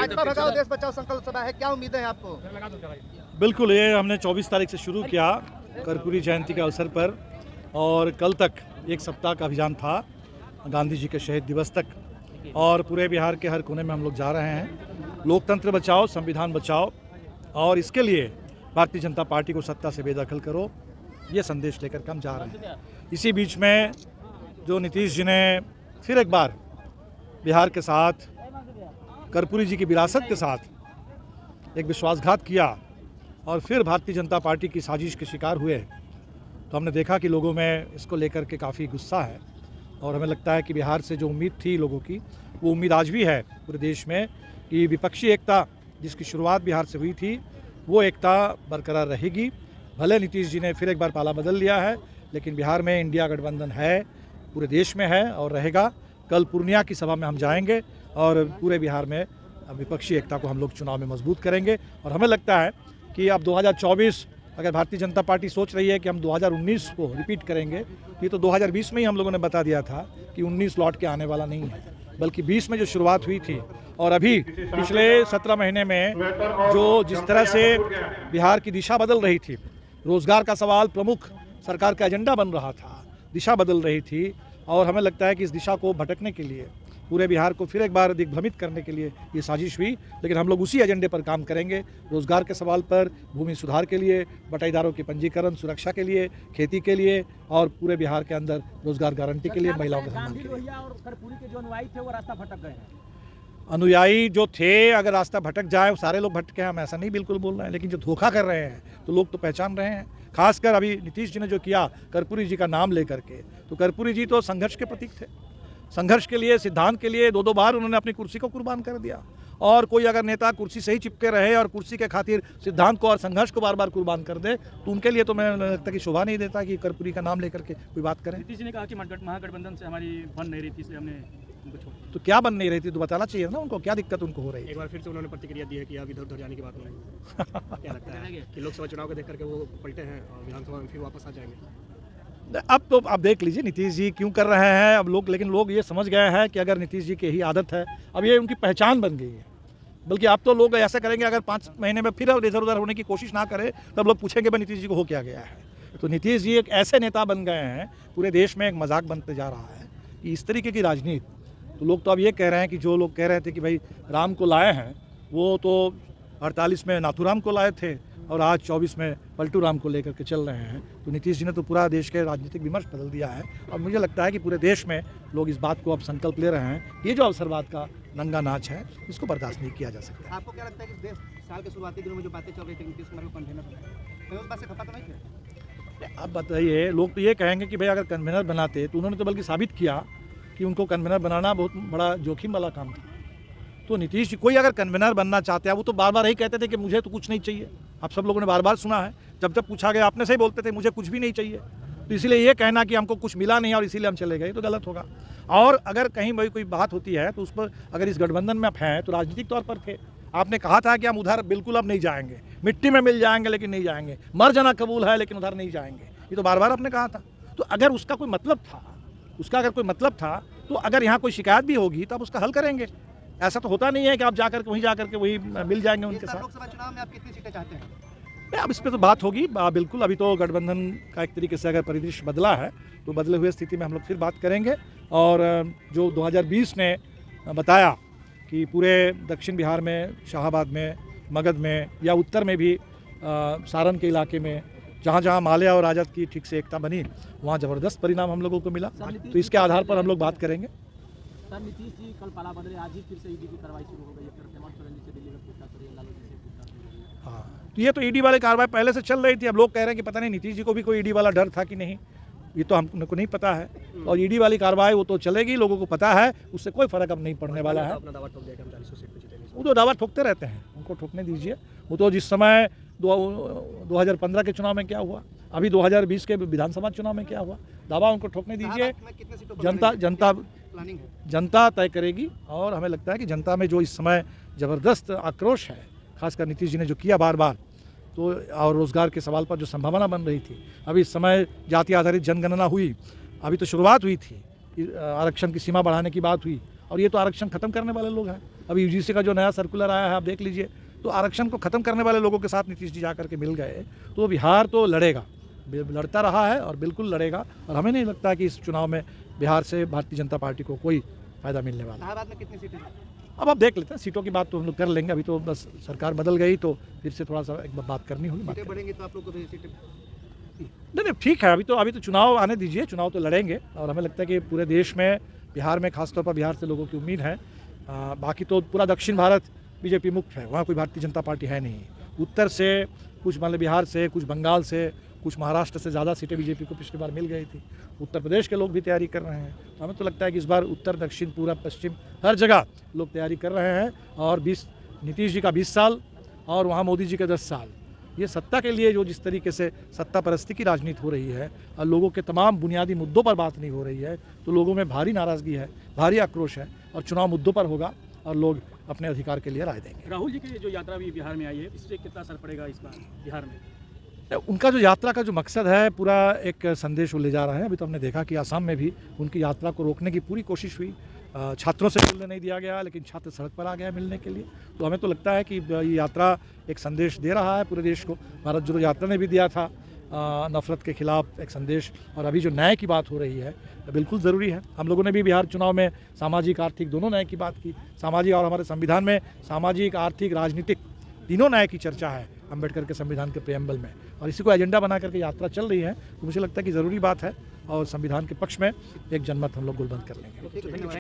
भाजपा भगाओ देश बचाओ संकल्प सभा है, क्या उम्मीदें हैं आपको? बिल्कुल, ये हमने 24 तारीख से शुरू किया कर्पूरी जयंती के अवसर पर, और कल तक एक सप्ताह का अभियान था गांधी जी के शहीद दिवस तक, और पूरे बिहार के हर कोने में हम लोग जा रहे हैं। लोकतंत्र बचाओ, संविधान बचाओ, और इसके लिए भारतीय जनता पार्टी को सत्ता से बेदखल करो, ये संदेश लेकर के हम जा रहे हैं। इसी बीच में जो नीतीश जी ने फिर एक बार बिहार के साथ, कर्पूरी जी की विरासत के साथ एक विश्वासघात किया और फिर भारतीय जनता पार्टी की साजिश के शिकार हुए, तो हमने देखा कि लोगों में इसको लेकर के काफ़ी गुस्सा है, और हमें लगता है कि बिहार से जो उम्मीद थी लोगों की, वो उम्मीद आज भी है पूरे देश में कि विपक्षी एकता जिसकी शुरुआत बिहार से हुई थी, वो एकता बरकरार रहेगी। भले नीतीश जी ने फिर एक बार पाला बदल लिया है, लेकिन बिहार में इंडिया गठबंधन है, पूरे देश में है और रहेगा। कल पूर्णिया की सभा में हम जाएंगे और पूरे बिहार में विपक्षी एकता को हम लोग चुनाव में मजबूत करेंगे। और हमें लगता है कि अब 2024 अगर भारतीय जनता पार्टी सोच रही है कि हम 2019 को रिपीट करेंगे, ये तो 2020 में ही हम लोगों ने बता दिया था कि 19 लौट के आने वाला नहीं है, बल्कि 20 में जो शुरुआत हुई थी, और अभी पिछले 17 महीने में जो जिस तरह से बिहार की दिशा बदल रही थी, रोजगार का सवाल प्रमुख सरकार का एजेंडा बन रहा था, दिशा बदल रही थी, और हमें लगता है कि इस दिशा को भटकने के लिए, पूरे बिहार को फिर एक बार दिग्भ्रमित करने के लिए ये साजिश हुई। लेकिन हम लोग उसी एजेंडे पर काम करेंगे, रोजगार के सवाल पर, भूमि सुधार के लिए, बटाईदारों की पंजीकरण सुरक्षा के लिए, खेती के लिए, और पूरे बिहार के अंदर रोजगार गारंटी के लिए, महिलाओं के सम्मान के लिए। अनुयायी जो थे, अगर रास्ता भटक जाए, सारे लोग भटके, हम ऐसा नहीं बिल्कुल बोल रहे हैं, लेकिन जो धोखा कर रहे हैं तो लोग तो पहचान रहे हैं। खासकर अभी नीतीश जी ने जो किया कर्पूरी जी का नाम लेकर के, तो कर्पूरी जी तो संघर्ष के प्रतीक थे, संघर्ष के लिए, सिद्धांत के लिए 2-2 बार उन्होंने अपनी कुर्सी को कुर्बान कर दिया। और कोई अगर नेता कुर्सी से ही चिपके रहे और कुर्सी के खातिर सिद्धांत को और संघर्ष को बार बार कुर्बान कर दे, तो उनके लिए तो मैं लगता कि शोभा नहीं देता कि कर्पूरी का नाम लेकर के कोई बात करें। नीतीश जी ने कहा कि महागठबंधन से हमारी बन नहीं रही थी, इसलिए हमने उनको छोड़ा। तो क्या बन नहीं रही थी, तो बताना चाहिए ना उनको, क्या दिक्कत उनको हो रही है। एक बार फिर से उन्होंने प्रतिक्रिया दी है कि अब इधर उधर जाने की बात नहीं। क्या लगता है कि लोकसभा चुनाव को देख करके वो पलटे हैं और विधानसभा में फिर वापस आ जाएंगे? अब तो आप देख लीजिए नीतीश जी क्यों कर रहे हैं अब लोग, लेकिन लोग ये समझ गए हैं कि अगर नीतीश जी की ही आदत है, अब ये उनकी पहचान बन गई है। बल्कि अब तो लोग ऐसा करेंगे, अगर 5 महीने में फिर इधर उधर होने की कोशिश ना करे, तब लोग पूछेंगे भाई नीतीश जी को हो क्या गया है। तो नीतीश जी एक ऐसे नेता बन गए हैं, पूरे देश में एक मजाक बनते जा रहा है कि इस तरीके की राजनीति। तो लोग तो अब ये कह रहे हैं कि जो लोग कह रहे थे कि भाई राम को लाए हैं, वो तो 48 में नाथूराम को लाए थे और आज 24 में पलटू राम को लेकर के चल रहे हैं। तो नीतीश जी ने तो पूरा देश के राजनीतिक विमर्श बदल दिया है, और मुझे लगता है कि पूरे देश में लोग इस बात को अब संकल्प ले रहे हैं, ये जो अवसरवाद का नंगा नाच है, इसको बर्दाश्त नहीं किया जा सकता। आपको क्या लगता है कि साल के शुरुआती दिनों में जो बातें चल रही थी नीतीश कुमार को कन्वेनर, उस बात से खफा तो नहीं थे? अब बताइए, लोग तो ये कहेंगे कि भाई अगर कन्वेनर बनाते, तो उन्होंने तो बल्कि साबित किया कि उनको कन्वेनर बनाना बहुत बड़ा जोखिम वाला काम था। तो नीतीश जी कोई अगर कन्वेनर बनना चाहते हैं, वो तो बार बार यही कहते थे कि मुझे तो कुछ नहीं चाहिए। आप सब लोगों ने बार बार सुना है, जब जब पूछा गया आपने सही बोलते थे मुझे कुछ भी नहीं चाहिए। तो इसलिए ये कहना कि हमको कुछ मिला नहीं और इसीलिए हम चले गए, तो गलत होगा। और अगर कहीं भाई कोई बात होती है तो उस पर, अगर इस गठबंधन में आप हैं तो राजनीतिक तौर पर थे। आपने कहा था कि हम उधर बिल्कुल अब नहीं जाएंगे, मिट्टी में मिल जाएंगे लेकिन नहीं जाएंगे, मर जाना कबूल है लेकिन उधर नहीं जाएंगे, ये तो बार बार आपने कहा था। तो अगर उसका कोई मतलब था, तो अगर यहाँ कोई शिकायत भी होगी तो आप उसका हल करेंगे। ऐसा तो होता नहीं है कि आप जाकर के वहीं जाकर के वही मिल जाएंगे उनके साथ। लोकसभा चुनाव में आप कितनी सीटें चाहते हैं? अब इस पर तो बात होगी बिल्कुल। अभी तो गठबंधन का एक तरीके से अगर परिदृश्य बदला है, तो बदले हुए स्थिति में हम लोग फिर बात करेंगे। और जो 2020 ने बताया कि पूरे दक्षिण बिहार में, शाहाबाद में, मगध में या उत्तर में भी, सारण के इलाके में, जहाँ जहाँ माल्या और राजद की ठीक से एकता बनी, वहाँ ज़बरदस्त परिणाम हम लोगों को मिला। तो इसके आधार पर हम लोग बात करेंगे। सर, नीतीश जी कल पाला बदले, आज ही फिर से ईडी की कार्रवाई शुरू हो गई है। हाँ, तो ये तो ईडी वाली कार्रवाई पहले से चल रही थी। अब लोग कह रहे हैं कि पता नहीं नीतीश जी को भी कोई ईडी वाला डर था कि नहीं, ये तो हमको नहीं पता है। और ईडी वाली कार्रवाई वो तो चलेगी, लोगों को पता है, उससे कोई फर्क अब नहीं पड़ने वाला है। वो तो दावा ठोकते रहते हैं, उनको ठोकने दीजिए। वो तो जिस समय 2015 के चुनाव में क्या हुआ, अभी 2020 के विधानसभा चुनाव में क्या हुआ, दावा उनको ठोकने दीजिए। जनता तय करेगी। और हमें लगता है कि जनता में जो इस समय ज़बरदस्त आक्रोश है, खासकर नीतीश जी ने जो किया बार बार, तो और रोज़गार के सवाल पर जो संभावना बन रही थी, अभी इस समय जाति आधारित जनगणना हुई, अभी तो शुरुआत हुई थी, आरक्षण की सीमा बढ़ाने की बात हुई, और ये तो आरक्षण खत्म करने वाले लोग हैं। अभी यूजीसी का जो नया सर्कुलर आया है आप देख लीजिए, तो आरक्षण को खत्म करने वाले लोगों के साथ नीतीश जी जा करके मिल गए, तो बिहार तो लड़ेगा, लड़ता रहा है और बिल्कुल लड़ेगा। और हमें नहीं लगता कि इस चुनाव में बिहार से भारतीय जनता पार्टी को कोई फायदा मिलने वाला है। इलाहाबाद में कितनी सीटें हैं? अब आप देख लेते हैं, सीटों की बात तो हम लोग कर लेंगे, अभी तो बस सरकार बदल गई तो फिर से थोड़ा सा एक बार बात करनी होगी। सीटें बढ़ेंगी तो आप लोग को भी सीटें नहीं ठीक है, अभी तो चुनाव आने दीजिए, चुनाव तो लड़ेंगे। और हमें लगता है कि पूरे देश में, बिहार में खासतौर पर बिहार से लोगों की उम्मीद है। बाकी तो पूरा दक्षिण भारत बीजेपी मुक्त है, वहाँ कोई भारतीय जनता पार्टी है नहीं। उत्तर से कुछ, मान लो बिहार से, कुछ बंगाल से, कुछ महाराष्ट्र से ज़्यादा सीटें बीजेपी को पिछली बार मिल गई थी। उत्तर प्रदेश के लोग भी तैयारी कर रहे हैं, तो हमें तो लगता है कि इस बार उत्तर, दक्षिण, पूर्व, पश्चिम हर जगह लोग तैयारी कर रहे हैं। और नीतीश जी का 20 साल और वहाँ मोदी जी के 10 साल, ये सत्ता के लिए जो जिस तरीके से सत्ता परस्ती की राजनीति हो रही है और लोगों के तमाम बुनियादी मुद्दों पर बात नहीं हो रही है, तो लोगों में भारी नाराज़गी है, भारी आक्रोश है। और चुनाव मुद्दों पर होगा और लोग अपने अधिकार के लिए राय देंगे। राहुल जी की जो यात्रा भी बिहार में आई है, इससे कितना असर पड़ेगा इस बार बिहार में? उनका जो यात्रा का जो मकसद है, पूरा एक संदेश वो ले जा रहे हैं। अभी तो हमने देखा कि आसाम में भी उनकी यात्रा को रोकने की पूरी कोशिश हुई, छात्रों से मिलने नहीं दिया गया, लेकिन छात्र सड़क पर आ गया मिलने के लिए। तो हमें तो लगता है कि ये यात्रा एक संदेश दे रहा है पूरे देश को। भारत जोड़ो यात्रा ने भी दिया था नफरत के खिलाफ एक संदेश, और अभी जो न्याय की बात हो रही है बिल्कुल ज़रूरी है। हम लोगों ने भी बिहार चुनाव में सामाजिक, आर्थिक दोनों न्याय की बात की। सामाजिक, और हमारे संविधान में सामाजिक, आर्थिक, राजनीतिक तीनों न्याय की चर्चा है अम्बेडकर के संविधान के प्रेम्बल में, और इसी को एजेंडा बना करके यात्रा चल रही है। तो मुझे लगता है कि ज़रूरी बात है, और संविधान के पक्ष में एक जनमत हम लोग गुलबंद कर लेंगे।